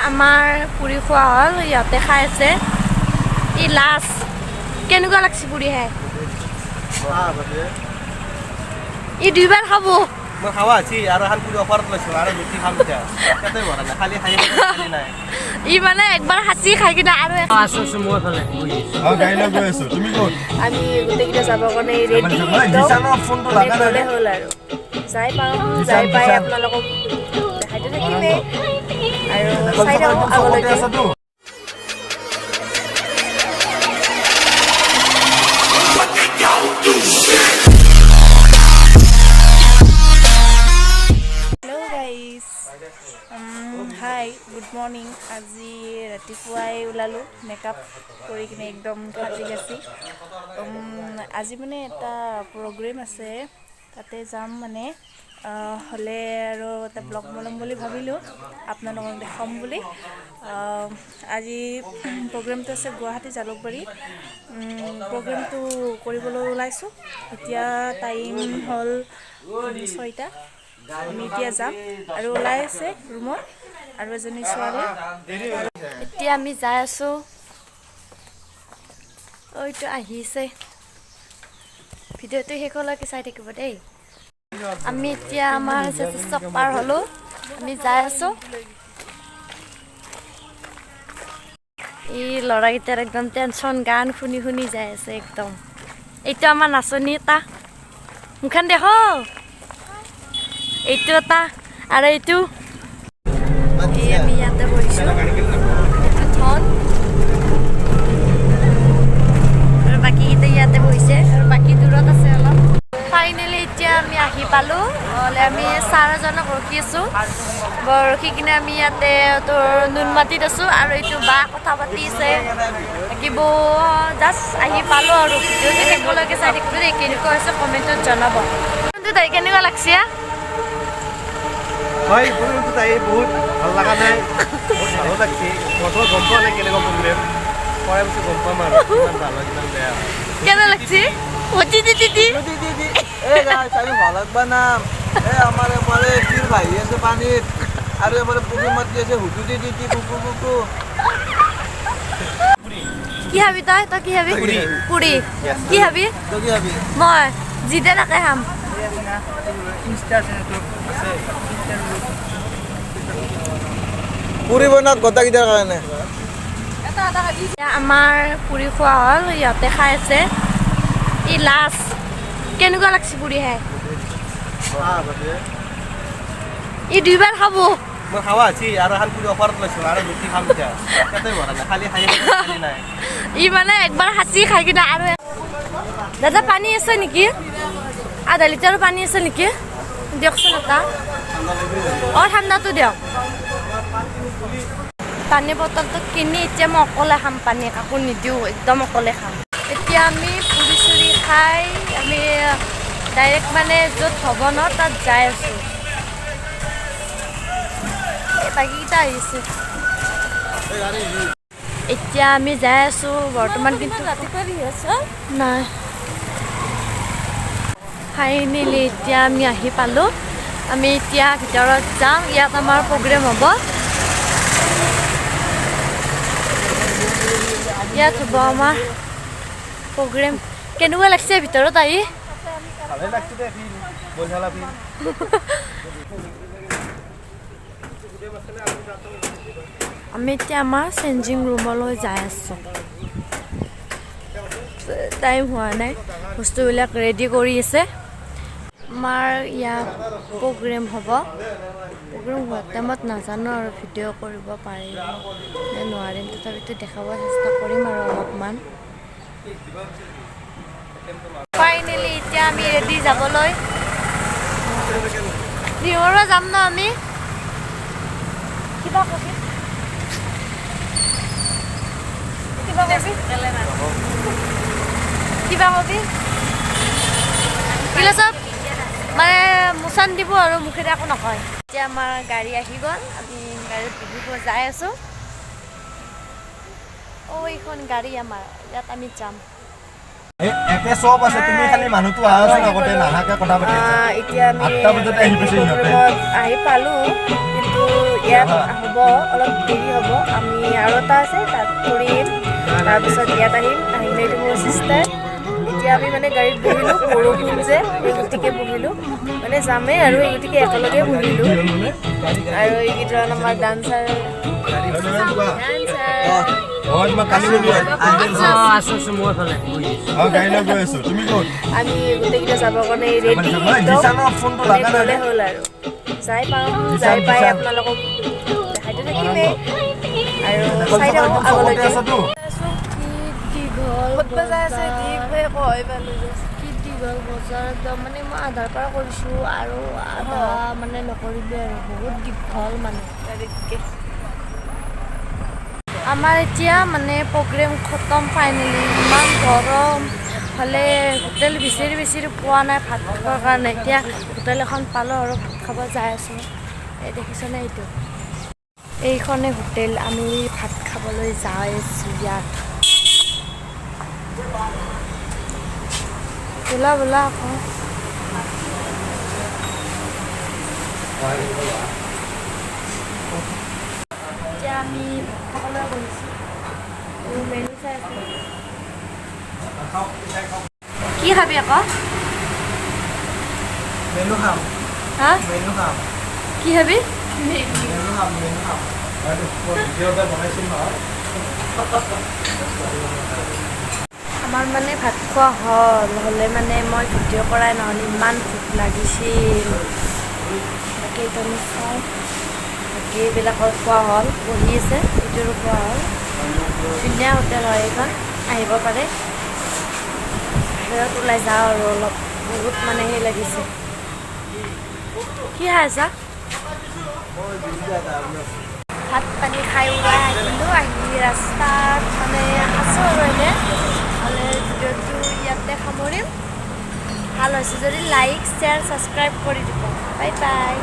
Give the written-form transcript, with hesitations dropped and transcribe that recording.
আমাৰ পুৰি খোৱা হ'ল ইয়াতে খাই আছে ই লাছ কেনেকুৱা লাগছে পুৰি খাই ই দুইবাৰ খাব মই খাওয়া আছি আৰু হান পুৰি অফাৰত লৈছো আৰু বেছি খাম এতিয়া কেতে ভৰা নাই খালি খাই নাই ই মানে একবাৰ হাঁচি খাই কিনে আৰু আছো মই ফালে গাড়ী লৈ গৈ আছো তুমি ক'ত আমি গোটেইকেইটা যাব কাৰণে ৰেডি দিছানৰ ফোনটো লাগা নাই হ'ল আৰু যাই পাওঁ যাই পাই আপোনালোকক দেখাইতো থাকিমেই আৰু চাই থাকক আগলৈকে হাই গুড মৰ্ণিং আজি ৰাতিপুৱাই ওলালোঁ মেকআপ কৰি কিনে একদম সাজি কাচি আজি মানে এটা প্ৰগ্ৰেম আছে তাতে যাম মানে হ'লে আৰু এটা ব্লগ বনাম বুলি ভাবিলোঁ আপোনালোকক দেখাম বুলি আজি প্ৰগ্ৰেমটো আছে গুৱাহাটী জালুকবাৰী প্ৰগ্ৰেমটো কৰিবলৈ ওলাইছোঁ এতিয়া টাইম হ'ল 6টা আমি এতিয়া যাম আৰু ওলাই আছে ৰুমত আৰু এজনী ছোৱালী এতিয়া আমি যাই আছোঁ এইটো আহিছে ভিডিঅ'টো শেষলৈকে চাই থাকিব দেই আমি এতিয়া আমাৰ চক পাৰ হ'লোঁ আমি যাই আছোঁ এই ল'ৰাকেইটাৰ একদম টেনশ্যন গান শুনি শুনি যাই আছে একদম এইটো আমাৰ নাচনী এটা মুখান দেখ এইটো এটা আৰু এইটো আমি ইয়াতে বহিছোঁ আৰু বাকীকেইটা ইয়াতে বহিছে আৰু বাকী দূৰত আছে অলপ ফাইনেলি এতিয়া আমি আহি পালোঁ হ'লে আমি ছাৰ এজনক ৰখি আছোঁ ৰখি কিনে আমি ইয়াতে তোৰ নুনমাটিত আছোঁ আৰু এইটো বা কথা পাতি আছে বাকী বৌ জাষ্ট আহি পালোঁ আৰু ভিডিঅ'টো শেষলৈকে চাই থাকিব দেই কেনেকুৱা হৈছে কমেণ্টত জনাব কিন্তু তাই কেনেকুৱা লাগছে হয় পুৰিটো তাই বহুত ভাল লগা নাই বহুত ভালো লাগছে মইতো গম পোৱা নাই কেনেকুৱা প্ৰগ্ৰেম পৰাই পিছত গম পাম আৰু কিমান ভাল হয় কিমান বেয়া কেনে লাগছে আমি ভালকবা নাম আমাৰ এফালে শিৰ ভাহি আছে পানীত আৰু এফালে পুখুৰী মাতি আছে হুটু দি কুকু কি খাবি তই কি খাবি পুৰি কি খাবি তই কি ভাবি মই জিদে নাকে খাম পুৰি বনাওক গোটাকেইটাৰ কাৰণে আমাৰ পুৰি খোৱা হ'ল ইয়াতে খাই আছে ই লাছ কেনেকুৱা লাগছে পুৰি খাই ই দুইবাৰ খাব মই খাওয়া আছি আৰু হান পুৰি অফাৰত লৈছো আৰু বেছি খাম এতিয়া কেতে ভৰা নাই খালি খাই নাই ই মানে একবাৰ হাঁচি খাই কিনে আৰু দাদা পানী আছে নেকি আধা লিটাৰৰ পানী আছে নেকি দিয়কচোন এটা ঠাণ্ডাটো দিয়ক পানী বটলটো কিনি এতিয়া মই অকলে খাম পানী কাকো নিদিওঁ একদম অকলে খাম এতিয়া আমি পুৰি চুৰি খাই আমি ডাইৰেক্ট মানে য'ত হ'ব ন তাত যাই আছোঁ বাকীকেইটা আহিছে এতিয়া আমি যাই আছোঁ বৰ্তমান কিন্তু ৰাতিপুৱা ৰিহাৰ্চেল নাই ফাইনেলি এতিয়া আমি আহি পালোঁ আমি এতিয়া ভিতৰত যাম ইয়াত আমাৰ প্ৰগ্ৰেম হ'ব ইয়াত হ'ব আমাৰ প্ৰগ্ৰেম কেনেকুৱা লাগছে ভিতৰত আহি ভালে লাগছে দে ফিল বঢ়িয়া লাগি আমি এতিয়া আমাৰ চেঞ্জিং ৰুমলৈ যাই আছোঁ টাইম হোৱা নাই বস্তুবিলাক ৰেডি কৰি আছে আমাৰ ইয়াত প্ৰগ্ৰেম হ'ব প্ৰগ্ৰেম হোৱাৰ টাইমত নাজানো আৰু ভিডিঅ' কৰিব পাৰিম নে নোৱাৰিম তথাপিতো দেখাব চেষ্টা কৰিম আৰু অলপমান ফাইনেলি এতিয়া আমি ৰেডি যাবলৈ ৰিহৰা যাম ন আমি কিবা কবি কিলা চব মানে মোচান দিব আৰু মুখেৰে একো নকয় এতিয়া আমাৰ গাড়ী আহি গ'ল আমি গাড়ীত বহিব যাই আছোঁ এইখন গাড়ী আমাৰ ইয়াত আমি যাম একে চব আছে তুমি খালি মানুহটো আহাচোন আগতে নাহাকে কথা পাতি আছা এতিয়া আমি 8টা বজাতে আহি পাইছে সিহঁতে প্ৰগ্ৰেমত আহি পালোঁ কিন্তু ইয়াত হ'ব অলপ দেৰি হ'ব আমি আৰু এটা আছে তাত কৰিম তাৰপিছত ইয়াত আহিলে এইটো মোৰ চিষ্টাৰ এতিয়া আমি মানে গাড়ীত বহিলোঁ বৰষুণ যে এই গতিকে বহিলোঁ মানে যামেই আৰু এই গতিকে একেলগে বহিলোঁ আৰু এইকেইজন আমাৰ ডান্সাৰ মই তোমাক কালি গাড়ী লৈ গৈ আছো তুমি ক'ত আমি গোটেইকেইটা যাবৰ কাৰণে ৰেডি ফোনটো লাগা গ'লে হ'ল আৰু যাই পাই আপোনালোকক দেখাইতো থাকিমেই আৰু চাই থাকোঁ আগলৈকে দীঘল বজাৰ একদম মানে মই আধাৰ পৰা কৰিছোঁ আৰু আধা মানে নকৰিবি আৰু বহুত দীঘল মানে আমাৰ এতিয়া মানে প্ৰগ্ৰেম খতম ফাইনেলি ইমান গৰম হ'লে হোটেল বিচাৰি পোৱা নাই ভাত খাবৰ কাৰণে এতিয়া হোটেল এখন পালোঁ আৰু ভাত খাব যাই আছোঁ এই দেখিছেনে এইটো এইখনে হোটেল আমি ভাত খাবলৈ যাই আছোঁ ইয়াত বোলা আকৌ এতিয়া আমি খাবলৈ গৈছোঁ মেনু চাই আছোঁ কি খাবি আকৌ মেনু খাম হা মেনু খাম কি খাবি মেনু খাম আমাৰ মানে ভাত খোৱা হ'লে মানে মই ভিডিঅ' কৰাই নহ'লে ইমান ভোক লাগিছিল বাকী তুমি চাই বাকী এইবিলাকৰ খোৱা হ'ল বহি আছে এইটোৰো খোৱা হ'ল ধুনীয়া হোটেল হয় এইখন আহিব পাৰে বাহিৰত ওলাই যাওঁ আৰু অলপ বহুত মানে সেই লাগিছে কি খাই আছা ভাত পানী খাই ওলাই আহিলোঁ আহি ৰাস্তাত মানে আছোঁ আৰু এনে হ'লে ভিডিঅ'টো ইয়াতে সামৰিম ভাল হৈছে যদি লাইক শ্বেয়াৰ ছাবস্ক্ৰাইব কৰি দিব বাই বাই